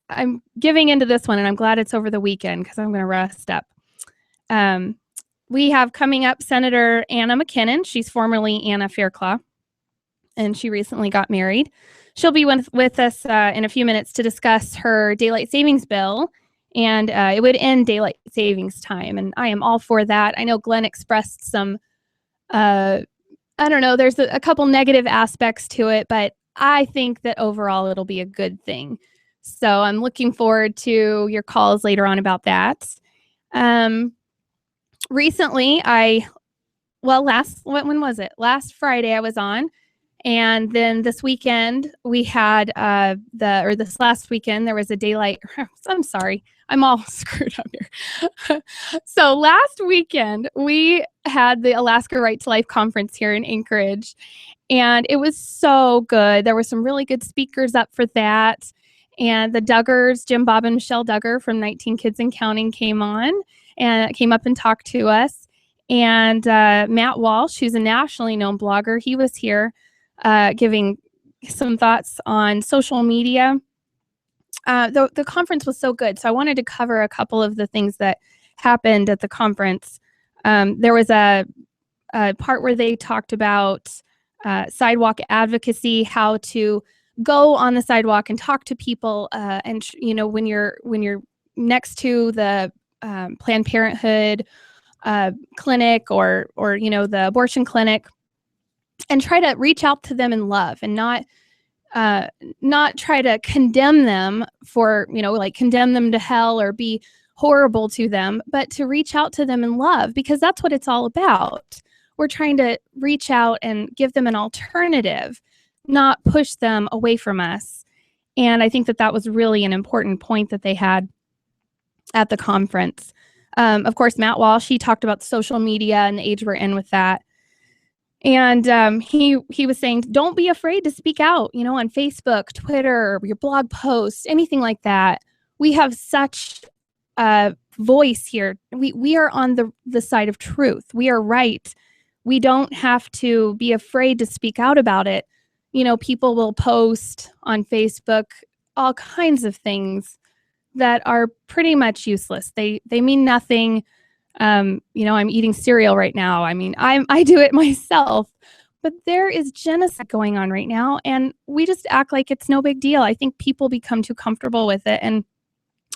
I'm giving into this one, and I'm glad it's over the weekend because I'm going to rest up. We have coming up Senator Anna McKinnon. She's formerly Anna Fairclough, and she recently got married. She'll be with us in a few minutes to discuss her daylight savings bill, and it would end daylight savings time, and I am all for that. I know Glenn expressed some, I don't know, there's a couple negative aspects to it, but I think that overall it'll be a good thing. So I'm looking forward to your calls later on about that. Recently, when was it? Last Friday I was on, and then this weekend we had this last weekend there was a daylight. I'm sorry, I'm all screwed up here. So last weekend we had the Alaska Right to Life conference here in Anchorage, and it was so good. There were some really good speakers up for that. And the Duggars, Jim Bob and Michelle Duggar from 19 Kids and Counting came up and talked to us. And Matt Walsh, who's a nationally known blogger, he was here giving some thoughts on social media. The conference was so good, so I wanted to cover a couple of the things that happened at the conference. There was a part where they talked about sidewalk advocacy, how to go on the sidewalk and talk to people, and when you're next to the Planned Parenthood clinic or the abortion clinic, and try to reach out to them in love and not try to condemn them for condemn them to hell or be horrible to them, but to reach out to them in love, because that's what it's all about. We're trying to reach out and give them an alternative, not push them away from us. And I think that was really an important point that they had at the conference. Of course, Matt Walsh, he talked about social media and the age we're in with that. And he was saying, don't be afraid to speak out, on Facebook, Twitter, your blog posts, anything like that. We have such a voice here. We are on the side of truth. We are right. We don't have to be afraid to speak out about it. People will post on Facebook all kinds of things that are pretty much useless. They mean nothing. I'm eating cereal right now. I mean, I do it myself, but there is genocide going on right now, and we just act like it's no big deal. I think people become too comfortable with it, and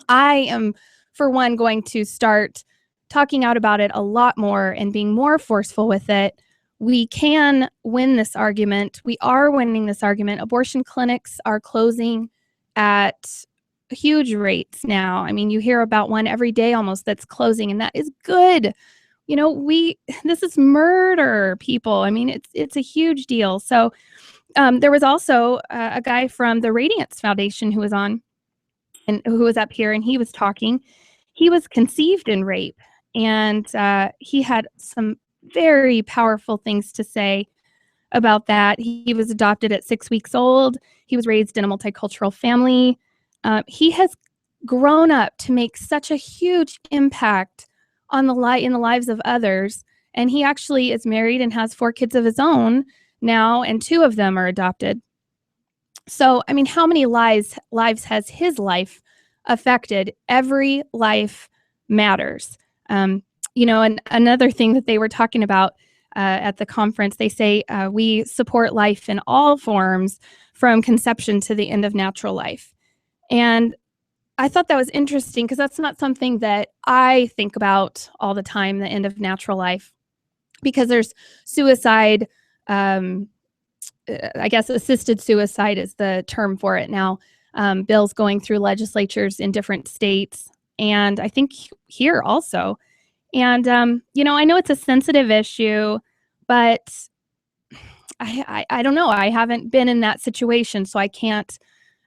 I am, for one, going to start talking out about it a lot more and being more forceful with it. We can win this argument. We are winning this argument. Abortion clinics are closing at huge rates now. I mean, you hear about one every day almost that's closing, and that is good. This is murder, people. I mean, it's a huge deal. So there was also a guy from the Radiance Foundation who was on and who was up here, and he was talking. He was conceived in rape, and he had some very powerful things to say about that. He was adopted at 6 weeks old. He was raised in a multicultural family. He has grown up to make such a huge impact on in the lives of others. And he actually is married and has 4 kids of his own now, and 2 of them are adopted. So, I mean, how many lives has his life affected? Every life matters. And another thing that they were talking about at the conference, they say we support life in all forms from conception to the end of natural life. And I thought that was interesting because that's not something that I think about all the time, the end of natural life, because there's suicide. I guess assisted suicide is the term for it now. Bills going through legislatures in different states, and I think here also. And, I know it's a sensitive issue, but I don't know. I haven't been in that situation, so I can't,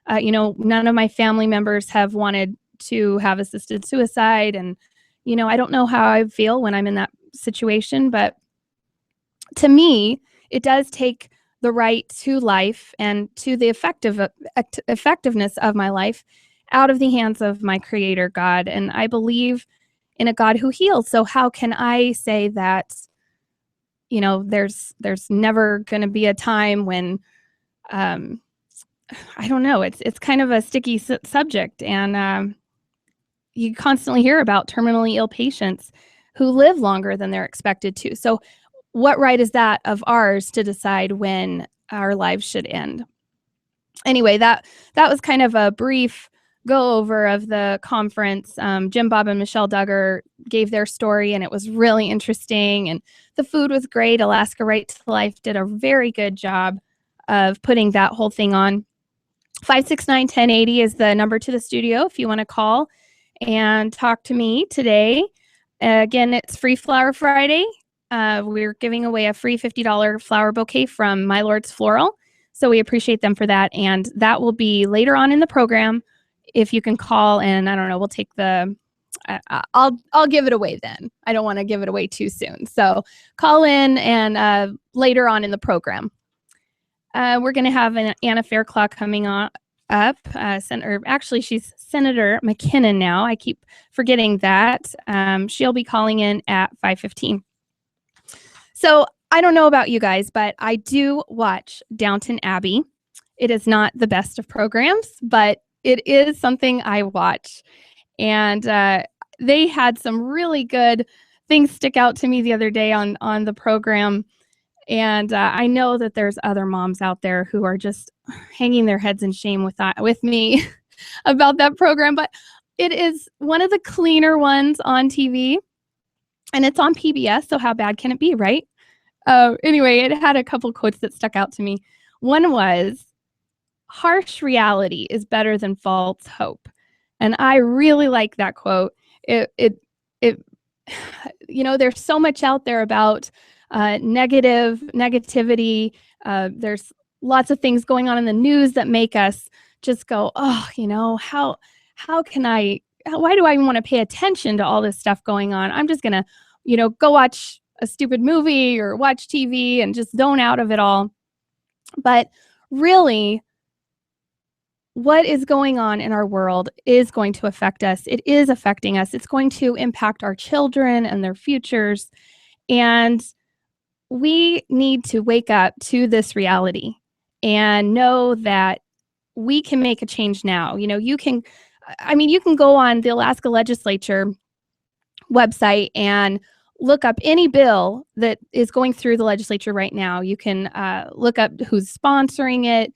none of my family members have wanted to have assisted suicide. And, I don't know how I feel when I'm in that situation, but to me, it does take the right to life and to the effectiveness of my life out of the hands of my Creator God. And I believe in a God who heals. So how can I say that, there's never going to be a time when I don't know, it's kind of a sticky subject, and you constantly hear about terminally ill patients who live longer than they're expected to. So what right is that of ours to decide when our lives should end? Anyway, that was kind of a brief go over of the conference. Jim Bob and Michelle Duggar gave their story, and it was really interesting, and the food was great. Alaska Right to Life did a very good job of putting that whole thing on. 569-1080 is the number to the studio if you want to call and talk to me today. Again, it's Free Flower Friday. We're giving away a free $50 flower bouquet from My Lord's Floral. So we appreciate them for that. And that will be later on in the program. If you can call, and I don't know, we'll take the, I'll give it away then. I don't want to give it away too soon. So call in and later on in the program. We're going to have Anna Fairclough coming on up. Actually, she's Senator McKinnon now. I keep forgetting that. She'll be calling in at 5:15. So I don't know about you guys, but I do watch Downton Abbey. It is not the best of programs, but it is something I watch. And they had some really good things stick out to me the other day on the program. And I know that there's other moms out there who are just hanging their heads in shame with me about that program. But it is one of the cleaner ones on TV, and it's on PBS. So how bad can it be, right? Anyway, it had a couple quotes that stuck out to me. One was, "Harsh reality is better than false hope," and I really like that quote. It there's so much out there about negativity. There's lots of things going on in the news that make us just go, oh, how can why do I even want to pay attention to all this stuff going on? I'm just going to, go watch a stupid movie or watch TV and just zone out of it all. But really, what is going on in our world is going to affect us. It is affecting us. It's going to impact our children and their futures. And we need to wake up to this reality and know that we can make a change now. You can go on the Alaska Legislature website and look up any bill that is going through the legislature right now. You can look up who's sponsoring it,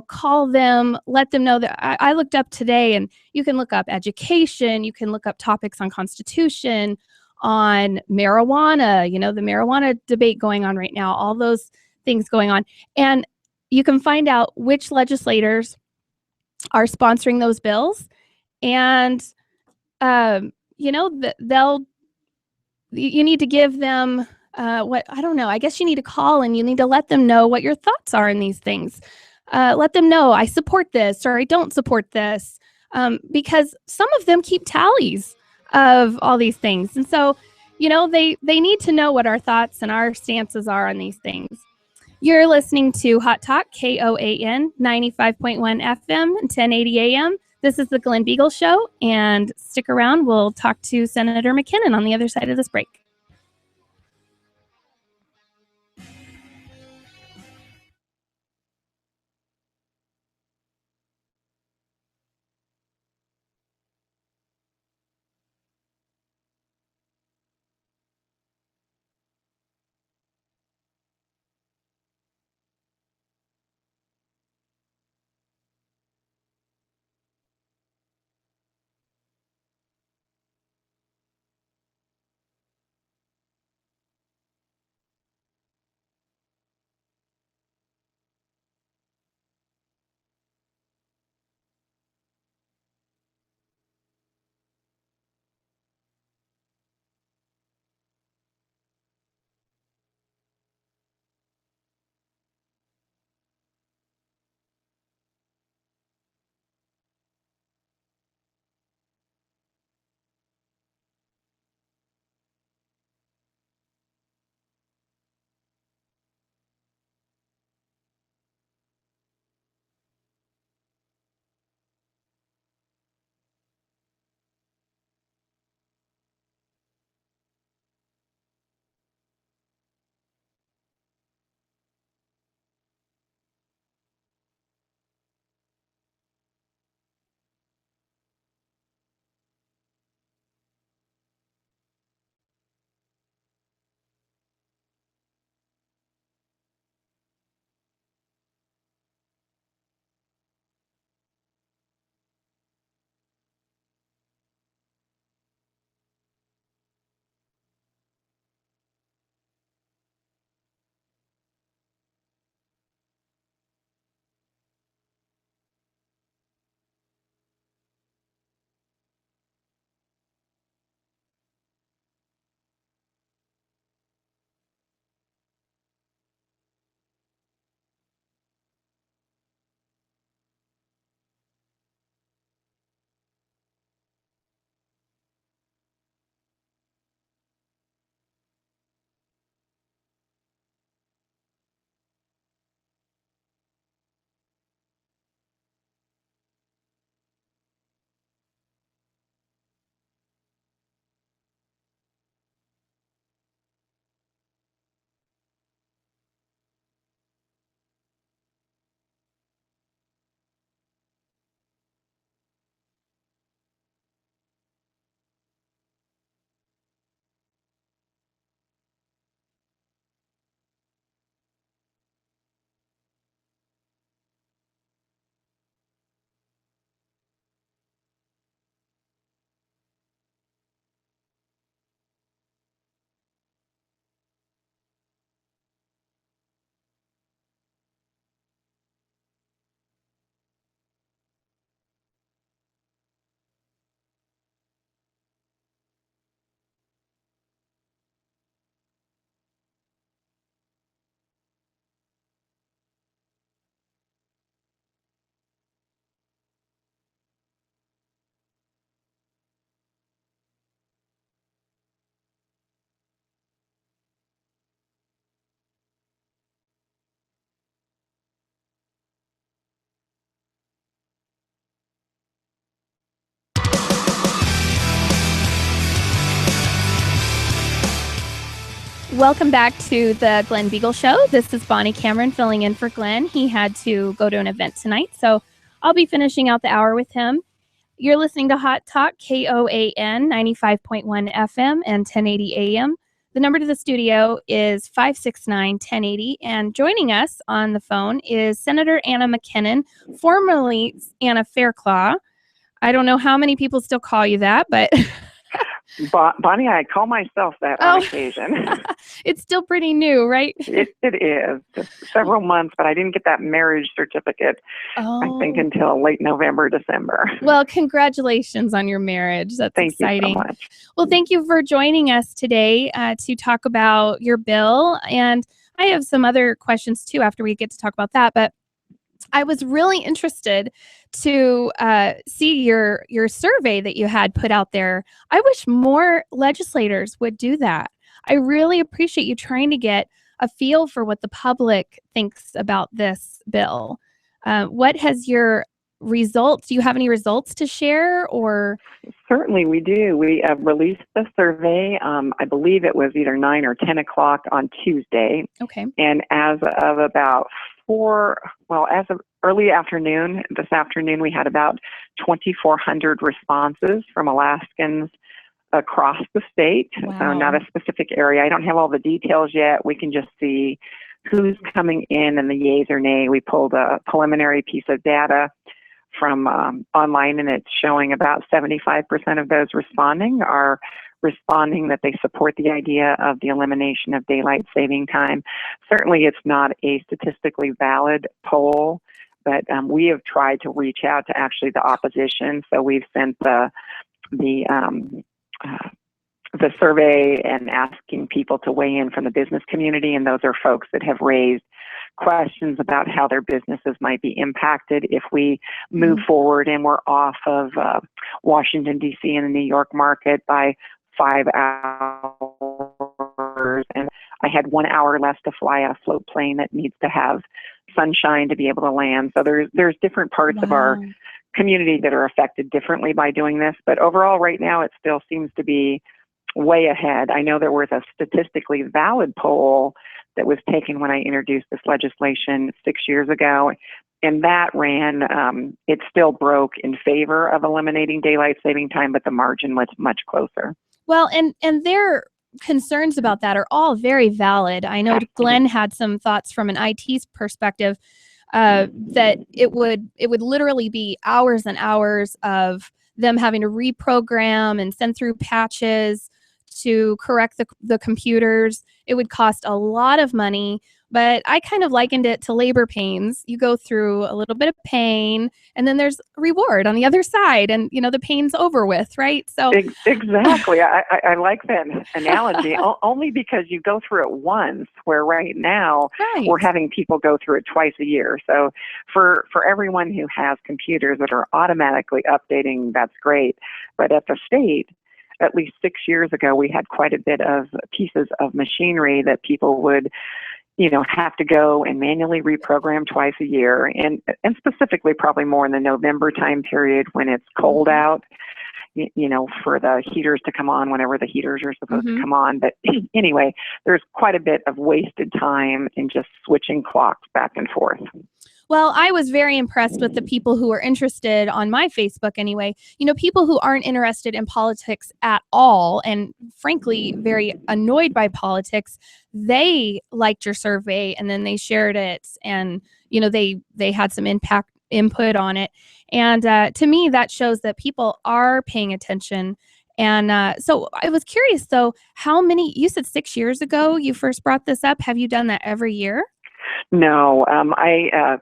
call them, let them know that I looked up today, and you can look up education, you can look up topics on Constitution, on marijuana, the marijuana debate going on right now, all those things going on. And you can find out which legislators are sponsoring those bills. And, you need to give them I guess you need to call and you need to let them know what your thoughts are in these things. Let them know, I support this or I don't support this, because some of them keep tallies of all these things. And so, they need to know what our thoughts and our stances are on these things. You're listening to Hot Talk, KOAN 95.1 FM, 1080 AM. This is the Glenn Beagle Show, and stick around. We'll talk to Senator McKinnon on the other side of this break. Welcome back to the Glenn Beagle Show. This is Bonnie Cameron filling in for Glenn. He had to go to an event tonight, so I'll be finishing out the hour with him. You're listening to Hot Talk, KOAN 95.1 FM and 1080 AM. The number to the studio is 569-1080. And joining us on the phone is Senator Anna McKinnon, formerly Anna Fairclough. I don't know how many people still call you that, but... Bonnie, I call myself that on occasion. It's still pretty new, right? It is. Just several months, but I didn't get that marriage certificate, I think, until late November, December. Well, congratulations on your marriage. That's exciting. Thank you so much. Well, thank you for joining us today to talk about your bill. And I have some other questions, too, after we get to talk about that. But I was really interested to see your survey that you had put out there. I wish more legislators would do that. I really appreciate you trying to get a feel for what the public thinks about this bill. What has your results? Do you have any results to share? Or certainly we do. We released the survey. I believe it was either 9 or 10 o'clock on Tuesday. Okay. And as of about as of early afternoon, this afternoon, we had about 2,400 responses from Alaskans across the state. Wow. So not a specific area. I don't have all the details yet. We can just see who's coming in and the yays or nay. We pulled a preliminary piece of data from online, and it's showing about 75% of those responding are responding that they support the idea of the elimination of daylight saving time. Certainly it's not a statistically valid poll, but we have tried to reach out to actually the opposition. So we've sent the survey and asking people to weigh in from the business community, and those are folks that have raised questions about how their businesses might be impacted if we move forward and we're off of Washington, D.C. and the New York market by 5 hours. And I had 1 hour left to fly a float plane that needs to have sunshine to be able to land. So there's different parts of our community that are affected differently by doing this. But overall, right now, it still seems to be way ahead. I know there was a statistically valid poll that was taken when I introduced this legislation 6 years ago. And that ran, it still broke in favor of eliminating daylight saving time, but the margin was much closer. Well, and their concerns about that are all very valid. I know Glenn had some thoughts from an IT perspective that it would literally be hours and hours of them having to reprogram and send through patches to correct the computers. It would cost a lot of money. But I kind of likened it to labor pains. You go through a little bit of pain, and then there's reward on the other side, and the pain's over with, right? So exactly, I like that analogy. Only because you go through it once, where right now we're having people go through it twice a year. So for everyone who has computers that are automatically updating, that's great. But at the state, at least 6 years ago, we had quite a bit of pieces of machinery that people would have to go and manually reprogram twice a year, and specifically probably more in the November time period when it's cold out, for the heaters to come on whenever the heaters are supposed to come on. But anyway, there's quite a bit of wasted time in just switching clocks back and forth. Well, I was very impressed with the people who were interested on my Facebook anyway. People who aren't interested in politics at all and frankly very annoyed by politics, they liked your survey and then they shared it, and they had some input on it. And to me, that shows that people are paying attention. And so I was curious, though, how many, you said 6 years ago you first brought this up. Have you done that every year? No,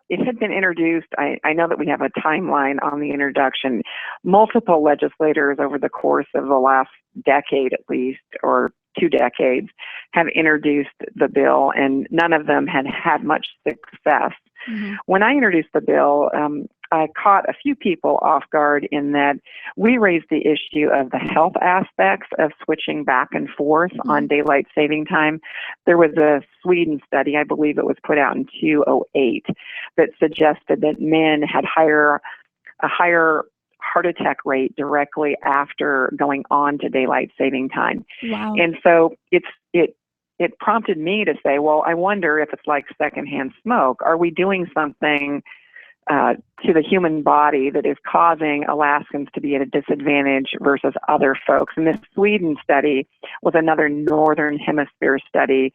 it had been introduced. I know that we have a timeline on the introduction. Multiple legislators over the course of the last decade, at least, or 2 decades, have introduced the bill, and none of them had had much success. When I introduced the bill, I caught a few people off guard in that we raised the issue of the health aspects of switching back and forth on daylight saving time. There was a Sweden study, I believe it was put out in 2008, that suggested that men had a higher heart attack rate directly after going on to daylight saving time. Wow. And so it it prompted me to say, well, I wonder if it's like secondhand smoke. Are we doing something to the human body that is causing Alaskans to be at a disadvantage versus other folks? And this Sweden study was another northern hemisphere study,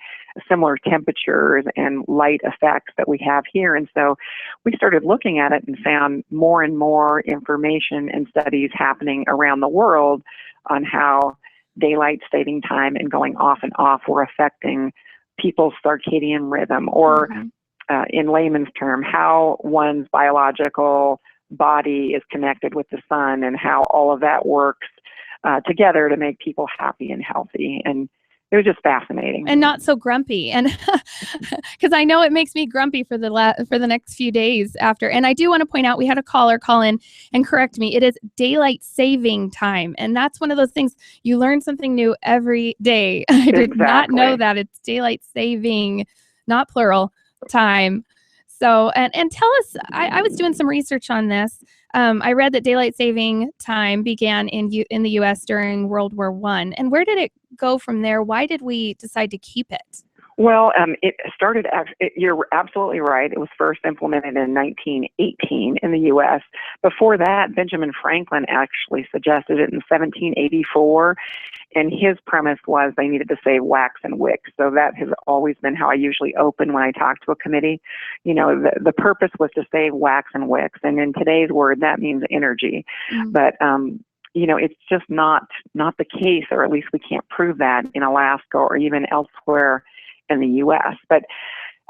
similar temperatures and light effects that we have here. And so we started looking at it and found more and more information and studies happening around the world on how daylight saving time and going off and off were affecting people's circadian rhythm, or in layman's term, how one's biological body is connected with the sun and how all of that works together to make people happy and healthy. And it was just fascinating. And not so grumpy. And because I know it makes me grumpy for the next few days after. And I do want to point out, we had a caller call in and correct me. It is daylight saving time. And that's one of those things, you learn something new every day. I did not know that. It's daylight saving, not plural, time. So, and tell us, I was doing some research on this. I read that daylight saving time began in the U.S. during World War I. And where did it go from there? Why did we decide to keep it? Well, it started, you're absolutely right. It was first implemented in 1918 in the U.S. Before that, Benjamin Franklin actually suggested it in 1784. And his premise was they needed to save wax and wicks. So that has always been how I usually open when I talk to a committee. You know, the purpose was to save wax and wicks. And in today's word, that means energy. But, you know, it's just not the case, or at least we can't prove that in Alaska or even elsewhere in the U.S. But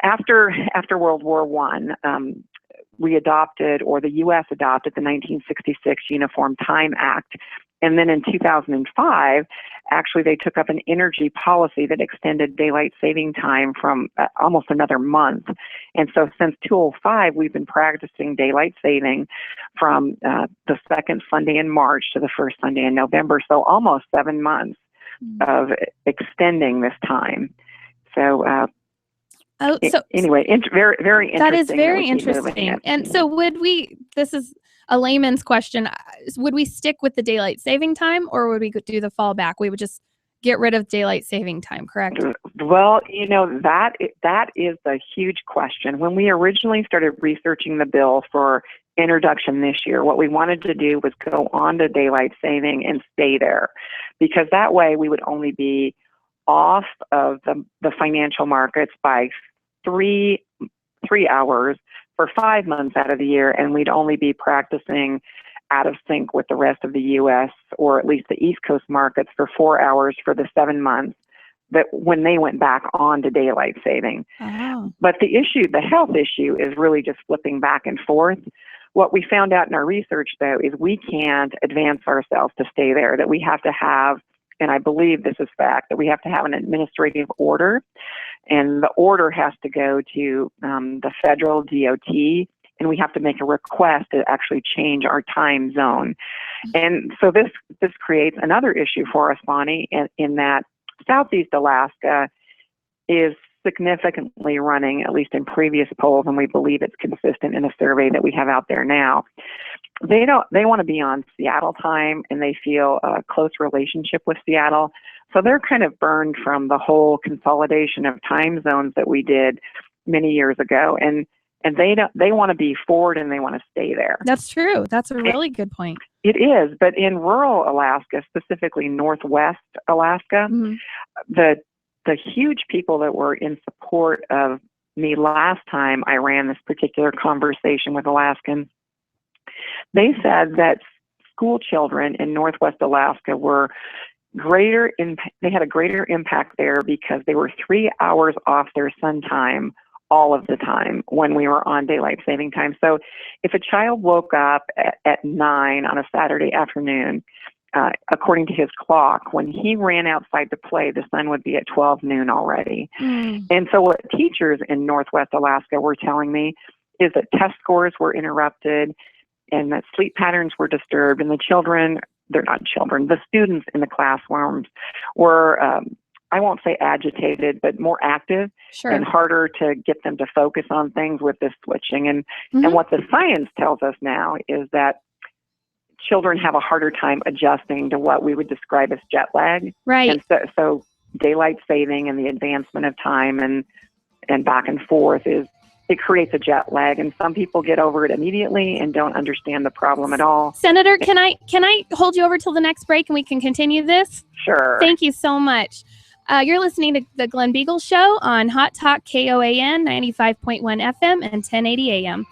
after World War I, we adopted, or the U.S. adopted, the 1966 Uniform Time Act. And then in 2005, actually, they took up an energy policy that extended daylight saving time from almost another month. And so since 2005, we've been practicing daylight saving from the second Sunday in March to the first Sunday in November. So almost 7 months of extending this time. So, anyway, very, very interesting. That is very interesting. And so this is a layman's question, would we stick with the daylight saving time, or would we do the fallback? We would just get rid of daylight saving time, correct? Well, you know, that is the huge question. When we originally started researching the bill for introduction this year, what we wanted to do was go on to daylight saving and stay there, because that way we would only be off of the financial markets by 3 hours for 5 months out of the year, and we'd only be practicing out of sync with the rest of the U.S., or at least the East Coast markets, for 4 hours for the 7 months that when they went back on to daylight saving. But the health issue is really just flipping back and forth. What we found out in our research, though, is we can't advance ourselves to stay there, that we have to have, and I believe this is fact, that we have to have an administrative order, and the order has to go to the federal DOT, and we have to make a request to actually change our time zone. And so this creates another issue for us, Bonnie, in that Southeast Alaska is significantly running, at least in previous polls, and we believe it's consistent in a survey that we have out there now. They want to be on Seattle time, and they feel a close relationship with Seattle. So they're kind of burned from the whole consolidation of time zones that we did many years ago. And they want to be forward, and they want to stay there. That's true. That's a really good point. It is. But in rural Alaska, specifically Northwest Alaska, the huge people that were in support of me last time I ran this particular conversation with Alaskans, they said that school children in Northwest Alaska were they had a greater impact there because they were 3 hours off their sun time all of the time when we were on daylight saving time. So if a child woke up at 9 on a Saturday afternoon, according to his clock, when he ran outside to play, the sun would be at 12 noon already. And so what teachers in Northwest Alaska were telling me is that test scores were interrupted and that sleep patterns were disturbed, and the students in the classrooms were, I won't say agitated, but more active and harder to get them to focus on things with this switching. And what the science tells us now is that children have a harder time adjusting to what we would describe as jet lag. Right. And so daylight saving and the advancement of time and back and forth is it creates a jet lag, and some people get over it immediately and don't understand the problem at all. Senator, can I hold you over till the next break and we can continue this? Sure. Thank you so much. You're listening to the Glenn Beagle Show on Hot Talk KOAN 95.1 FM and 1080 AM.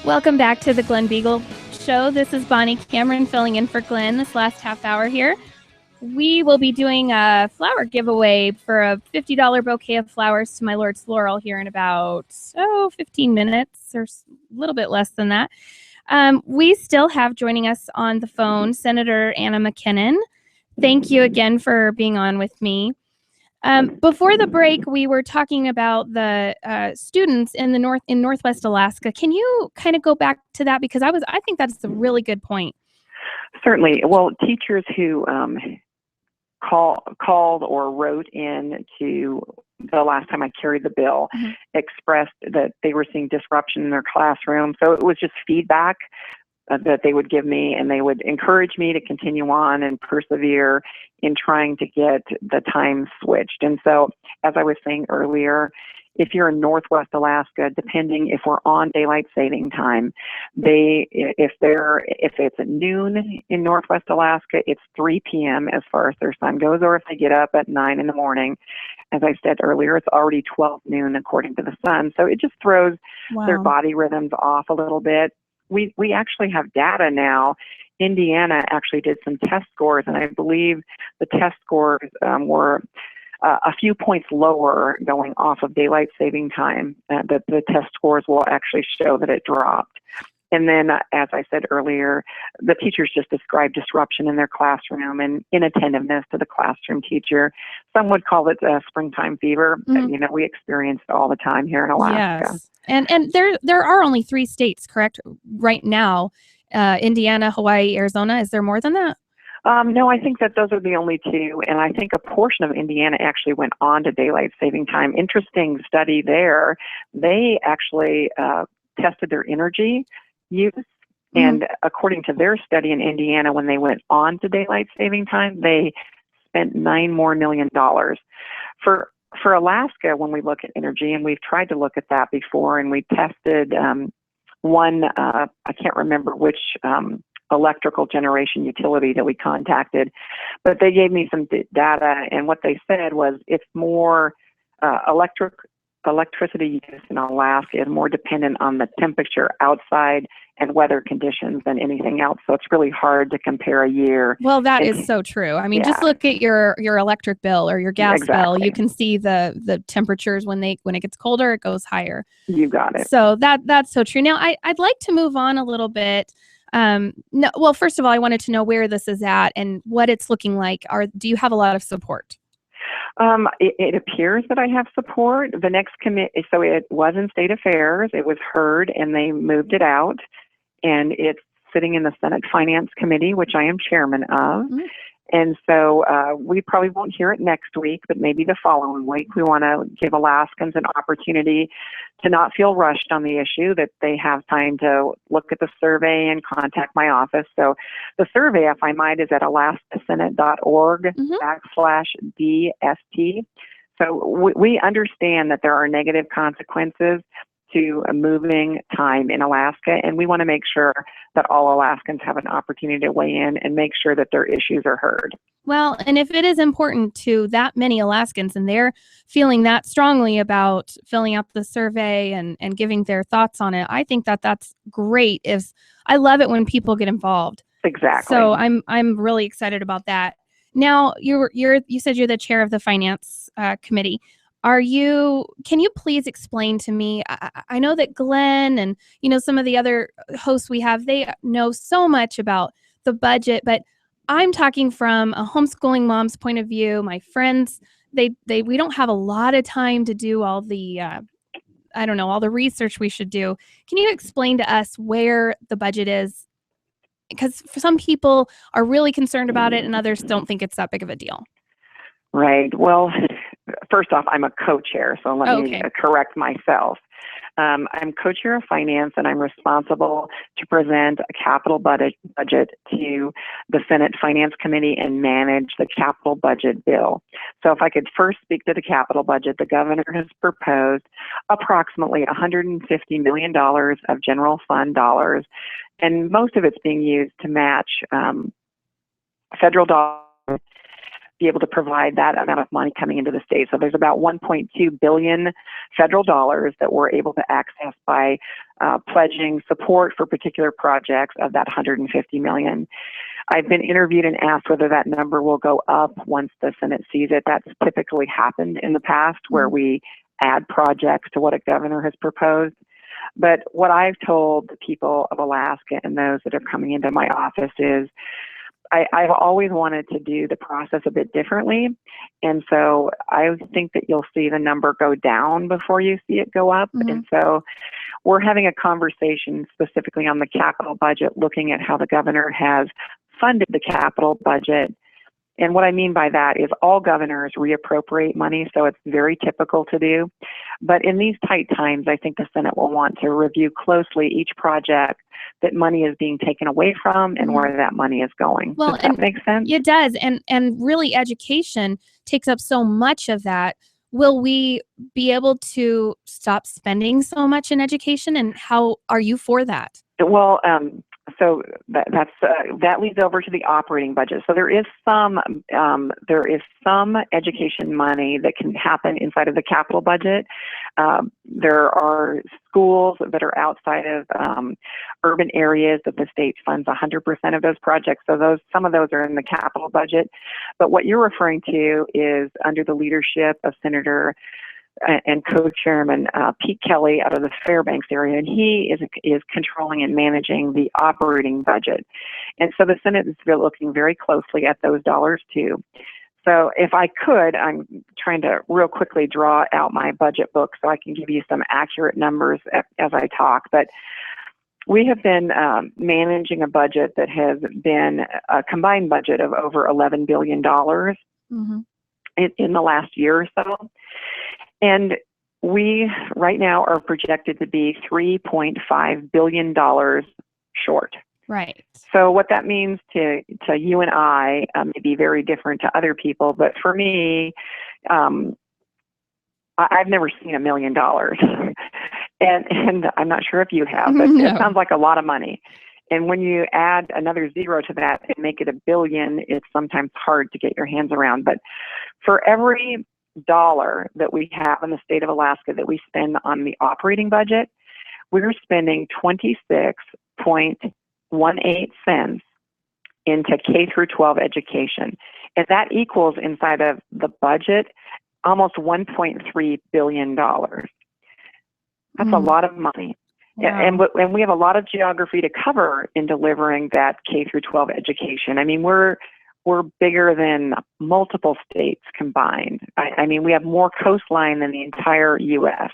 Welcome back to the Glenn Beagle Show. This is Bonnie Cameron filling in for Glenn this last half hour here. We will be doing a flower giveaway for a $50 bouquet of flowers to my Lord's Laurel here in about 15 minutes or a little bit less than that. We still have joining us on the phone Senator Anna McKinnon. Thank you again for being on with me. Before the break, we were talking about the students in Northwest Alaska. Can you kind of go back to that, because I think that's a really good point. Certainly. Well, teachers who called or wrote in to the last time I carried the bill expressed that they were seeing disruption in their classroom. So it was just feedback that they would give me, and they would encourage me to continue on and persevere in trying to get the time switched. And so, as I was saying earlier, if you're in Northwest Alaska, depending if we're on daylight saving time, if it's at noon in Northwest Alaska, it's 3 p.m. as far as their sun goes, or if they get up at 9 in the morning. As I said earlier, it's already 12 noon according to the sun. So it just throws their body rhythms off a little bit. We actually have data now. Indiana actually did some test scores, and I believe the test scores were a few points lower going off of daylight saving time. The test scores will actually show that it dropped. And then, as I said earlier, the teachers just described disruption in their classroom and inattentiveness to the classroom teacher. Some would call it springtime fever. We experience it all the time here in Alaska. Yes. And there are only 3 states, correct, right now, Indiana, Hawaii, Arizona. Is there more than that? No, I think that those are the only 2. And I think a portion of Indiana actually went on to daylight saving time. Interesting study there. They actually tested their energy use. And according to their study in Indiana, when they went on to daylight saving time, they spent $9 million more. For Alaska, when we look at energy, and we've tried to look at that before, and we tested one, I can't remember which electrical generation utility that we contacted, but they gave me some data, and what they said was it's more electricity use in Alaska is more dependent on the temperature outside and weather conditions than anything else. So it's really hard to compare a year. Well, that is so true. I mean, just look at your electric bill or your gas bill. You can see the temperatures when it gets colder, it goes higher. You got it. So that's so true. Now, I'd like to move on a little bit. Well, first of all, I wanted to know where this is at and what it's looking like. Do you have a lot of support? It appears that I have support. The next committee, so it was in State Affairs. It was heard, and they moved it out, and it's sitting in the Senate Finance Committee, which I am chairman of. And so we probably won't hear it next week, but maybe the following week. We want to give Alaskans an opportunity to not feel rushed on the issue, that they have time to look at the survey and contact my office. So the survey, if I might, is at alaskasenate.org/DST. So we understand that there are negative consequences to moving time in Alaska, and we want to make sure that all Alaskans have an opportunity to weigh in and make sure that their issues are heard. Well, and if it is important to that many Alaskans and they're feeling that strongly about filling out the survey and giving their thoughts on it, I think that's great. I love it when people get involved. Exactly. So I'm really excited about that. Now, you said you're the chair of the Finance Committee. Can you please explain to me, I know that Glenn and, some of the other hosts we have, they know so much about the budget, but I'm talking from a homeschooling mom's point of view. My friends, we don't have a lot of time to do all the, all the research we should do. Can you explain to us where the budget is? Because some people are really concerned about it and others don't think it's that big of a deal. Right. Well, first off, I'm a co-chair, so let me correct myself. I'm co-chair of finance, and I'm responsible to present a capital budget to the Senate Finance Committee and manage the capital budget bill. So if I could first speak to the capital budget, the governor has proposed approximately $150 million of general fund dollars, and most of it's being used to match federal dollars. be able to provide that amount of money coming into the state. So there's about $1.2 billion federal dollars that we're able to access by pledging support for particular projects of that $150 million. I've been interviewed and asked whether that number will go up once the Senate sees it. That's typically happened in the past, where we add projects to what a governor has proposed. But what I've told the people of Alaska and those that are coming into my office is I've always wanted to do the process a bit differently. And so I think that you'll see the number go down before you see it go up. And so we're having a conversation specifically on the capital budget, looking at how the governor has funded the capital budget. And what I mean by that is all governors reappropriate money, so it's very typical to do. But in these tight times, I think the Senate will want to review closely each project that money is being taken away from and where that money is going. Well, does that make sense? It does. And really, education takes up so much of that. Will we be able to stop spending so much in education? And how are you for that? Well, so that leads over to the operating budget. So there is some education money that can happen inside of the capital budget. There are schools that are outside of urban areas that the state funds 100% of those projects. So some of those are in the capital budget. But what you're referring to is under the leadership of Senator and co-chairman Pete Kelly out of the Fairbanks area, and he is controlling and managing the operating budget. And so the Senate is looking very closely at those dollars too. So if I could, I'm trying to real quickly draw out my budget book so I can give you some accurate numbers as I talk. But we have been managing a budget that has been a combined budget of over $11 billion in the last year or so. And we right now are projected to be $3.5 billion short. Right. So what that means to you and I may be very different to other people, but for me, I've never seen $1 million. And I'm not sure if you have, but It sounds like a lot of money. And when you add another zero to that and make it $1 billion, it's sometimes hard to get your hands around. But for every dollar that we have in the state of Alaska that we spend on the operating budget, we're spending 26.18 cents into K through 12 education. And that equals inside of the budget almost $1.3 billion. That's a lot of money. Wow. And we have a lot of geography to cover in delivering that K through 12 education. I mean, we're bigger than multiple states combined. I mean, we have more coastline than the entire U.S.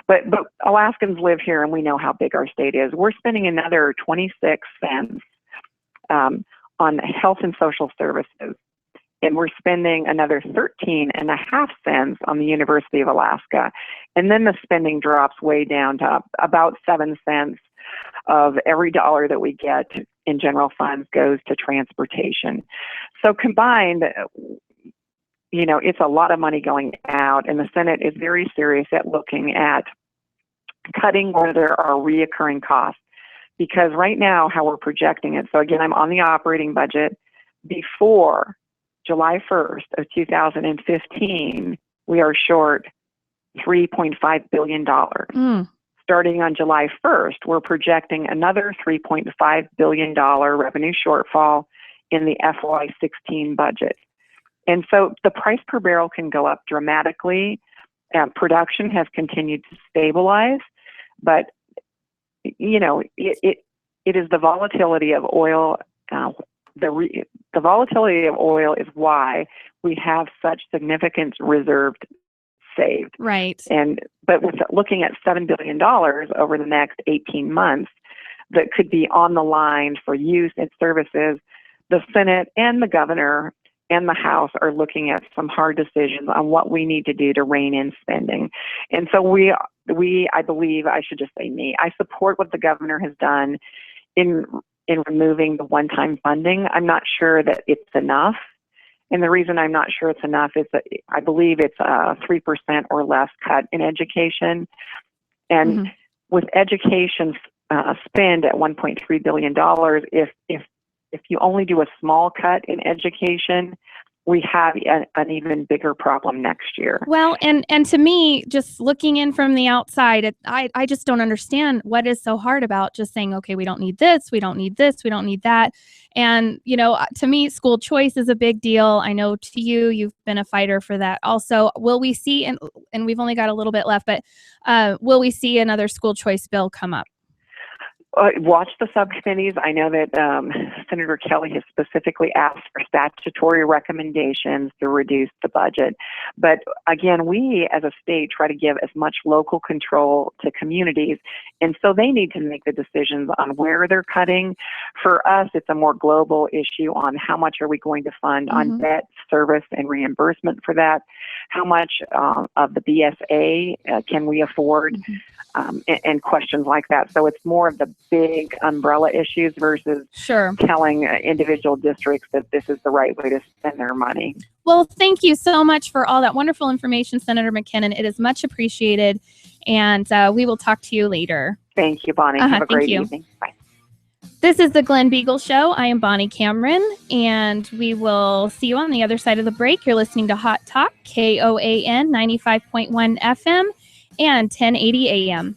But Alaskans live here, and we know how big our state is. We're spending another 26 cents on health and social services, and we're spending another 13.5 cents on the University of Alaska. And then the spending drops way down to about 7 cents of every dollar that we get in general funds goes to transportation. So combined, it's a lot of money going out, and the Senate is very serious at looking at cutting where there are reoccurring costs. Because right now, how we're projecting it, so again, I'm on the operating budget, before July 1st of 2015, we are short $3.5 billion. Starting on July 1st, we're projecting another $3.5 billion revenue shortfall in the FY16 budget. And so the price per barrel can go up dramatically. Production has continued to stabilize, but it is the volatility of oil. The volatility of oil is why we have such significant reserves saved. Right. But with looking at $7 billion over the next 18 months that could be on the line for use and services, the Senate and the governor and the House are looking at some hard decisions on what we need to do to rein in spending. And so I believe, I should just say me, I support what the governor has done in removing the one-time funding. I'm not sure that it's enough. And the reason I'm not sure it's enough is that I believe it's a 3% or less cut in education. And with education spend at $1.3 billion, if you only do a small cut in education, we have an even bigger problem next year. Well, and to me, just looking in from the outside, I just don't understand what is so hard about just saying, okay, we don't need this, we don't need this, we don't need that. And, to me, school choice is a big deal. I know to you, you've been a fighter for that. Also, will we see, and we've only got a little bit left, but will we see another school choice bill come up? Watch the subcommittees. I know that Senator Kelly has specifically asked for statutory recommendations to reduce the budget. But again, we as a state try to give as much local control to communities. And so they need to make the decisions on where they're cutting. For us, it's a more global issue on how much are we going to fund on debt service and reimbursement for that. How much of the BSA can we afford? And questions like that. So it's more of the big umbrella issues versus telling individual districts that this is the right way to spend their money. Well, thank you so much for all that wonderful information, Senator McKinnon. It is much appreciated, and we will talk to you later. Thank you, Bonnie. Have a great evening. Bye. This is the Glenn Beagle Show. I am Bonnie Cameron, and we will see you on the other side of the break. You're listening to Hot Talk, KOAN 95.1 FM and 1080 AM.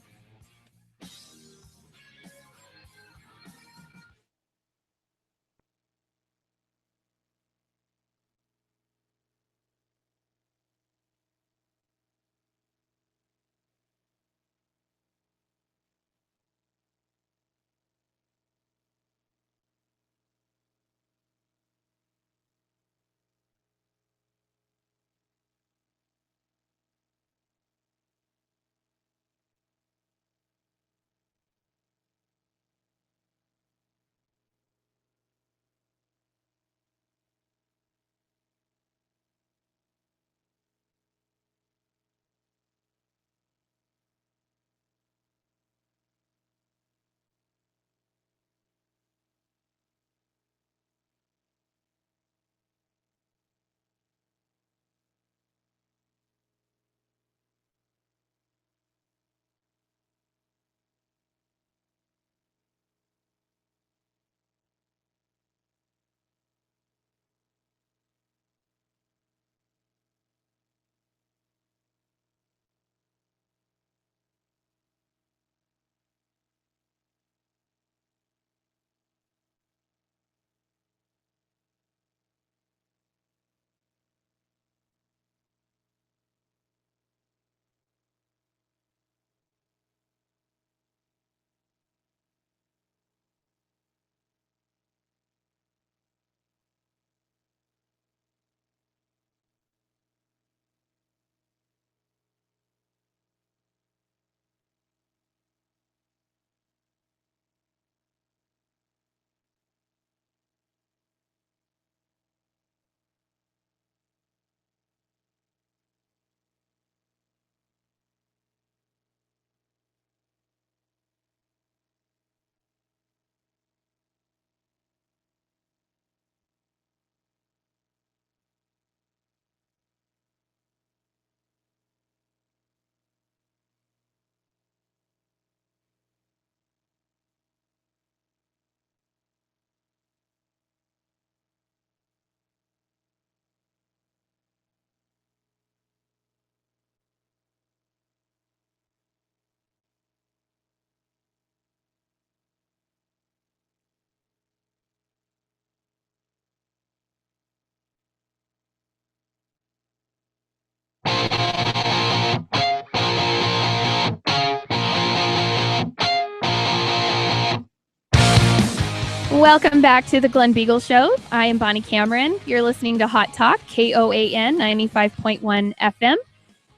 Welcome back to the Glenn Beagle Show. I am Bonnie Cameron. You're listening to Hot Talk, KOAN 95.1 FM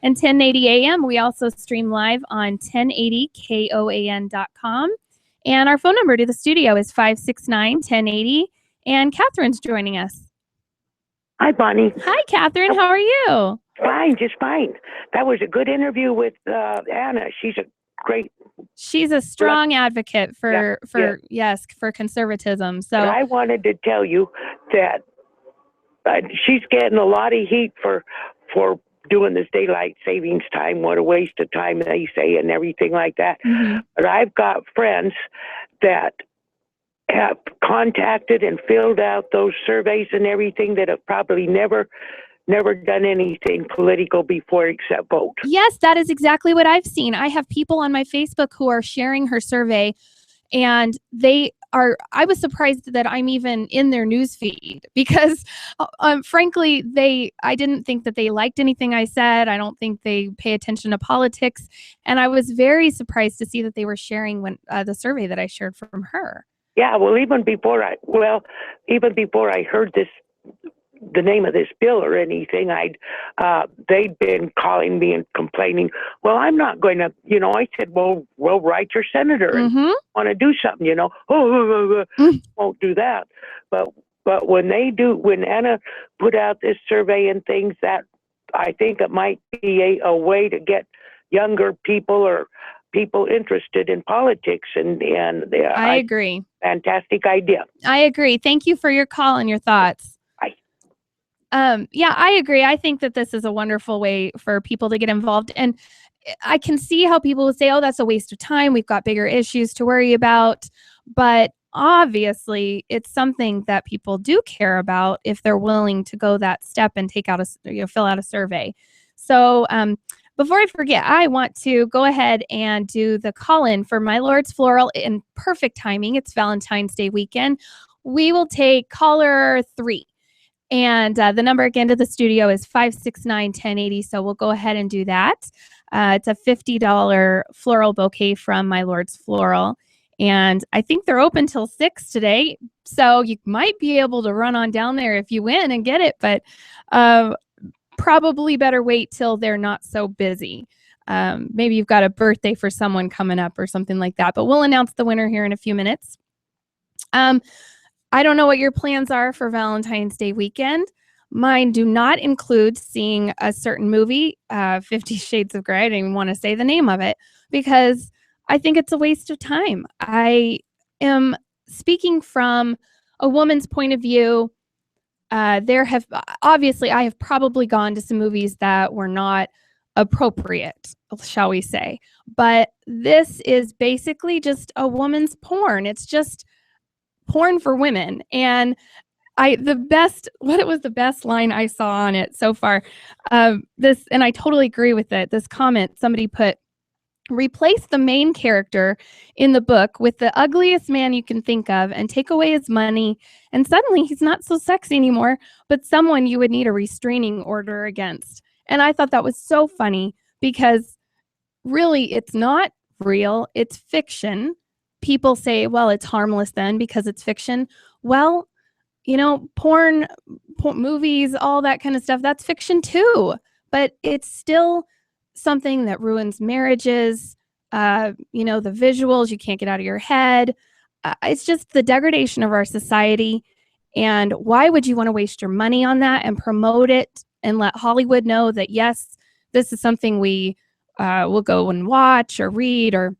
and 1080 AM. We also stream live on 1080KOAN.com. And our phone number to the studio is 569-1080. And Catherine's joining us. Hi, Bonnie. Hi, Catherine. How are you? Fine, just fine. That was a good interview with Anna. She's a great... She's a strong advocate for conservatism. So and I wanted to tell you that she's getting a lot of heat for doing this daylight savings time. What a waste of time, they say, and everything like that. But I've got friends that have contacted and filled out those surveys and everything that have probably never done anything political before except vote. Yes, that is exactly what I've seen. I have people on my Facebook who are sharing her survey, and I was surprised that I'm even in their news feed because frankly, I didn't think that they liked anything I said. I don't think they pay attention to politics. And I was very surprised to see that they were sharing the survey that I shared from her. Yeah, well, even before I heard the name of this bill or anything, they'd been calling me and complaining. Well, I'm not going to, I said, well, write your senator and want to do something, won't do that. But when Anna put out this survey and things, that I think it might be a way to get younger people or people interested in politics, and I agree. Fantastic idea. I agree. Thank you for your call and your thoughts. Yeah, I agree. I think that this is a wonderful way for people to get involved. And I can see how people would say, oh, that's a waste of time. We've got bigger issues to worry about. But obviously, it's something that people do care about if they're willing to go that step and fill out a survey. So before I forget, I want to go ahead and do the call-in for My Lord's Floral in perfect timing. It's Valentine's Day weekend. We will take caller 3. And the number again to the studio is 569-1080. So we'll go ahead and do that. It's a $50 floral bouquet from My Lord's Floral. And I think they're open till 6 today. So you might be able to run on down there if you win and get it. But probably better wait till they're not so busy. Maybe you've got a birthday for someone coming up or something like that. But we'll announce the winner here in a few minutes. I don't know what your plans are for Valentine's Day weekend. Mine do not include seeing a certain movie, 50 Shades of Grey. I don't even want to say the name of it because I think it's a waste of time. I am speaking from a woman's point of view. I have probably gone to some movies that were not appropriate, shall we say. But this is basically just a woman's porn. It's just porn for women. And what was the best line I saw on it so far? And I totally agree with it. This comment somebody put, replace the main character in the book with the ugliest man you can think of and take away his money, and suddenly he's not so sexy anymore, but someone you would need a restraining order against. And I thought that was so funny because really it's not real, it's fiction. People say, well, it's harmless then because it's fiction. Well, porn movies, all that kind of stuff, that's fiction too. But it's still something that ruins marriages. The visuals you can't get out of your head. It's just the degradation of our society. And why would you want to waste your money on that and promote it and let Hollywood know that, yes, this is something we will go and watch or read or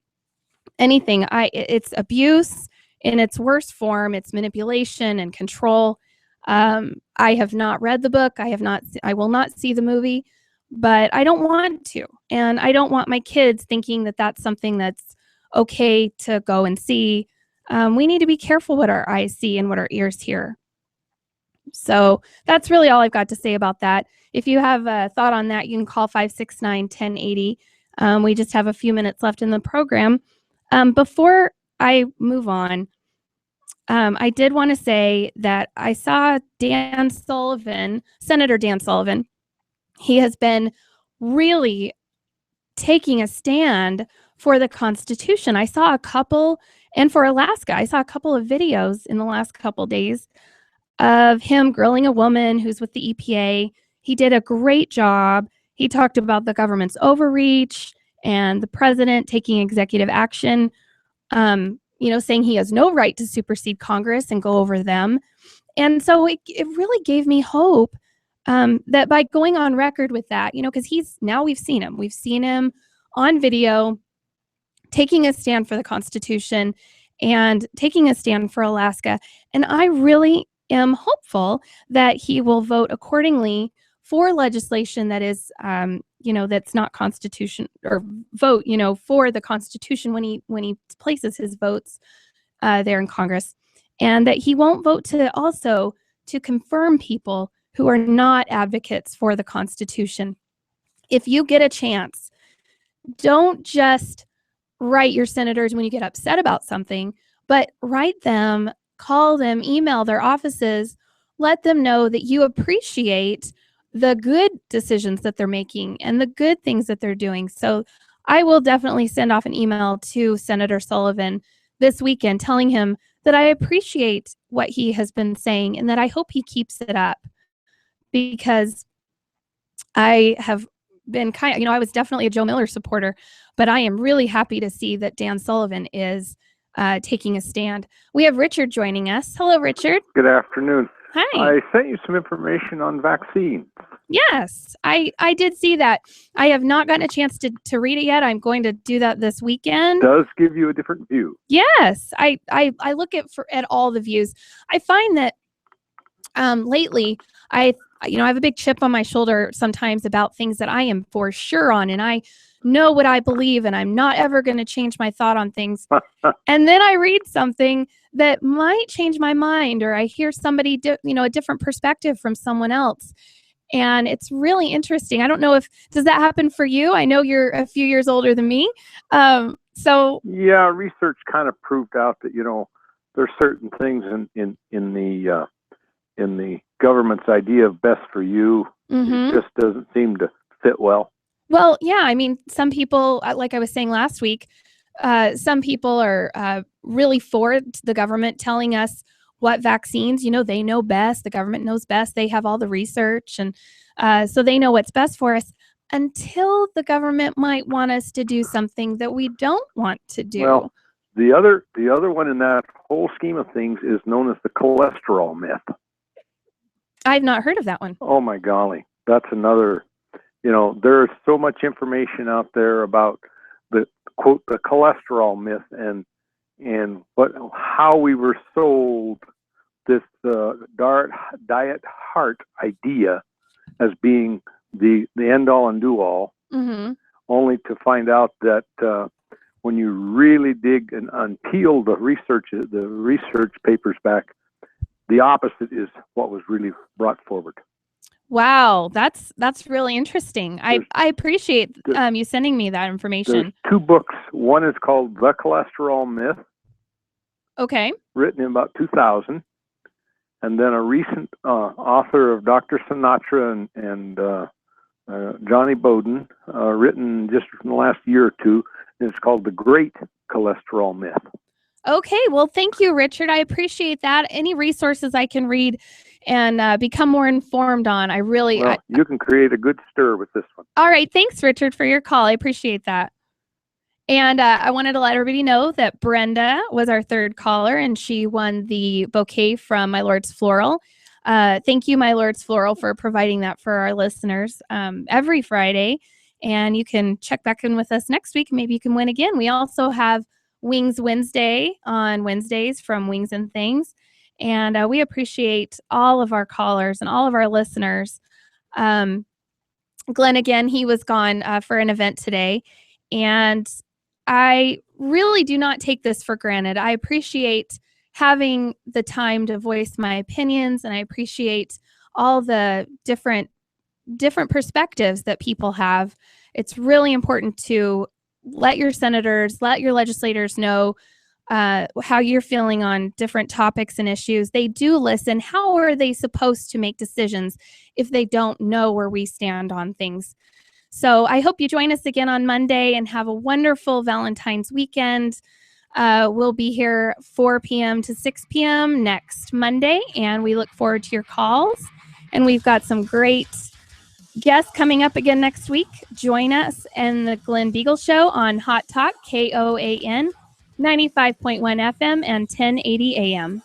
anything? It's abuse in its worst form. It's manipulation and control. I have not read the book. I will not see the movie, but I don't want to. And I don't want my kids thinking that that's something that's okay to go and see. We need to be careful what our eyes see and what our ears hear. So that's really all I've got to say about that. If you have a thought on that, you can call 569-1080. We just have a few minutes left in the program. Before I move on, I did want to say that I saw Senator Dan Sullivan. He has been really taking a stand for the Constitution. I saw a couple, and for Alaska, I saw a couple of videos in the last couple days of him grilling a woman who's with the EPA. He did a great job. He talked about the government's overreach and the president taking executive action, saying he has no right to supersede Congress and go over them. And so it really gave me hope that by going on record with that, because we've seen him on video taking a stand for the Constitution and taking a stand for Alaska. And I really am hopeful that he will vote accordingly for legislation that is, that's not constitution, or vote, for the Constitution when he places his votes there in Congress. and that he won't vote to confirm people who are not advocates for the Constitution. If you get a chance, don't just write your senators when you get upset about something, but write them, call them, email their offices, let them know that you appreciate the good decisions that they're making and the good things that they're doing. So I will definitely send off an email to Senator Sullivan this weekend telling him that I appreciate what he has been saying and that I hope he keeps it up, because I have been I was definitely a Joe Miller supporter, but I am really happy to see that Dan Sullivan is taking a stand. We have Richard joining us. Hello, Richard. Good afternoon. Hi. I sent you some information on vaccines. Yes, I did see that. I have not gotten a chance to read it yet. I'm going to do that this weekend. Does give you a different view. Yes, I look at all the views. I find that lately I have a big chip on my shoulder sometimes about things that I am for sure on, and I know what I believe, and I'm not ever going to change my thought on things. And then I read something that might change my mind, or I hear somebody, a different perspective from someone else. And it's really interesting. I don't know does that happen for you? I know you're a few years older than me. So yeah, research kind of proved out that, there's certain things in the government's idea of best for you. Mm-hmm. It just doesn't seem to fit well. Well, yeah, I mean, some people, like I was saying last week, some people are really for the government telling us what vaccines, they know best. The government knows best. They have all the research, and so they know what's best for us, until the government might want us to do something that we don't want to do. Well, the other one in that whole scheme of things is known as the cholesterol myth. I've not heard of that one. Oh my golly, that's another. There's so much information out there about the quote the cholesterol myth and how we were sold this diet heart idea as being the end all and do all, mm-hmm. only to find out that when you really dig and peel the research papers back, the opposite is what was really brought forward. Wow, that's really interesting. I appreciate you sending me that information. There's two books. One is called The Cholesterol Myth. Okay. Written in about 2000. And then a recent author of Dr. Sinatra and Johnny Bowden, written just in the last year or two. And it's called The Great Cholesterol Myth. Okay, well, thank you, Richard. I appreciate that. Any resources I can read and become more informed on, you can create a good stir with this one. All right, thanks, Richard, for your call. I appreciate that. And I wanted to let everybody know that Brenda was our third caller, and she won the bouquet from My Lord's Floral. Thank you, My Lord's Floral, for providing that for our listeners every Friday. And you can check back in with us next week. Maybe you can win again. We also have Wings Wednesday on Wednesdays from Wings and Things. And we appreciate all of our callers and all of our listeners. Glenn, again, he was gone for an event today. And I really do not take this for granted. I appreciate having the time to voice my opinions, and I appreciate all the different perspectives that people have. It's really important to let your senators, let your legislators know how you're feeling on different topics and issues. They do listen. How are they supposed to make decisions if they don't know where we stand on things? So I hope you join us again on Monday and have a wonderful Valentine's weekend. We'll be here 4 p.m. to 6 p.m. next Monday, and we look forward to your calls. And we've got some great guests coming up again next week. Join us in the Glenn Beagle Show on Hot Talk, KOAN, 95.1 FM and 1080 AM.